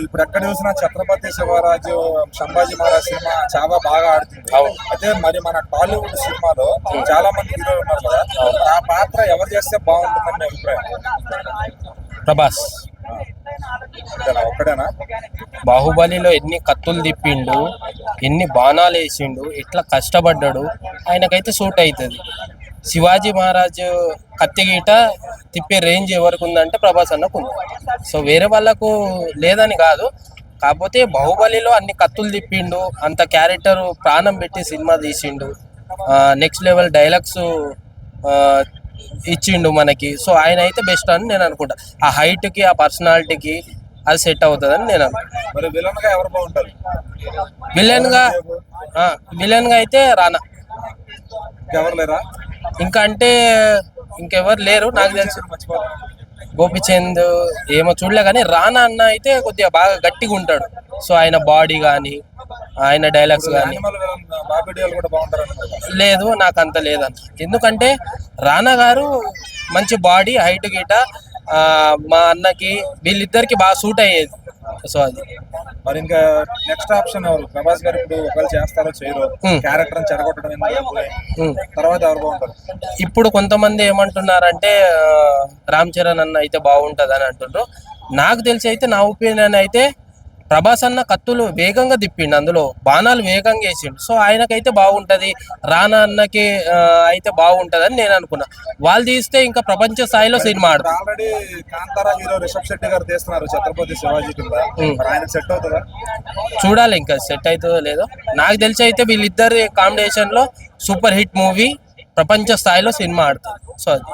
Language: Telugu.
ఇప్పుడు ఎక్కడ చూసినా ఛత్రపతి శివరాజు సంభాజీ మహారాజ్ సినిమా చాలా బాగా ఆడుతుంది. అయితే మరి మన టాలీవుడ్ సినిమాలో చాలా మంది హీరోలు ఉన్నారు కదా, ఆ పాత్ర ఎవరు చేస్తే బాగుంటుందని మీ అభిప్రాయం? ప్రభాస్. ఒక్కడేనా? బాహుబలిలో ఎన్ని కత్తులు తిప్పిండు, ఎన్ని బాణాలు వేసిండు, ఎట్లా కష్టపడ్డాడు, ఆయనకైతే సూట్ అవుతుంది. శివాజీ మహారాజు కత్తి గీట తిప్పే రేంజ్ ఎవరికి ఉందంటే ప్రభాస్ అన్నకు ఉంది. సో వేరే వాళ్ళకు లేదని కాదు, కాకపోతే బాహుబలిలో అన్ని కత్తులు తిప్పిండు, అంత క్యారెక్టర్ ప్రాణం పెట్టి సినిమా తీసిండు, నెక్స్ట్ లెవెల్ డైలాగ్స్ ఇచ్చిండు మనకి. సో ఆయన అయితే బెస్ట్ అని నేను అనుకుంటా. ఆ హైట్కి, ఆ పర్సనాలిటీకి అది సెట్ అవుతుందని నేను అనుకుంటా. మరి విలన్ గా ఎవరు బాగుంటారు? విలన్ గా అయితే రానా. ఎవరు లేరా ఇంకా అంటే? ఇంకెవరు లేరు నాకు తెలిసి. గోపిచంద్ ఏమో చూడలే, కానీ రానా అన్న అయితే కొద్దిగా బాగా గట్టిగా ఉంటాడు. సో ఆయన బాడీ కానీ, ఆయన డైలాగ్స్ కానీ. లేదు, నాకు అంత లేదన్న. ఎందుకంటే రానా గారు మంచి బాడీ, హైట్ గిట మా అన్నకి వీళ్ళిద్దరికి బాగా సూట్ అయ్యేది. సో అది మరి ఇంకా నెక్స్ట్ ఆప్షన్ ఎవరు? ప్రభాస్ గారు ఇప్పుడు ఒకవేళ చేస్తారో చేయరో, క్యారెక్టర్ చెడగొట్టడం తర్వాత ఎవరు బాగుంటారు? ఇప్పుడు కొంతమంది ఏమంటున్నారంటే రామ్ చరణ్ అన్న అయితే బాగుంటది అని అంటున్నారు. నాకు తెలిసి అయితే, నా ఒపీనియన్ అయితే, ప్రభాస్ అన్న కత్తులు వేగంగా తిప్పిండు, అందులో బాణాలు వేగంగా వేసిండు. సో ఆయనకైతే బాగుంటది. రానా అన్నకి అయితే బాగుంటదని నేను అనుకున్నా. వాళ్ళు తీస్తే ఇంకా ప్రపంచ స్థాయిలో సినిమా ఆడుతుంది. ఆల్రెడీ కాంతారా హీరో రిషబ్ శెట్టి గారు తీస్తున్నారు ఛత్రపతి శివాజీ కింద. ఆయన సెట్ అవుతుందా? చూడాలి ఇంకా సెట్ అవుతుందో లేదో. నాకు తెలిసి అయితే వీళ్ళిద్దరి కాంబినేషన్ లో సూపర్ హిట్ మూవీ, ప్రపంచ స్థాయిలో సినిమా ఆడుతుంది. సో అది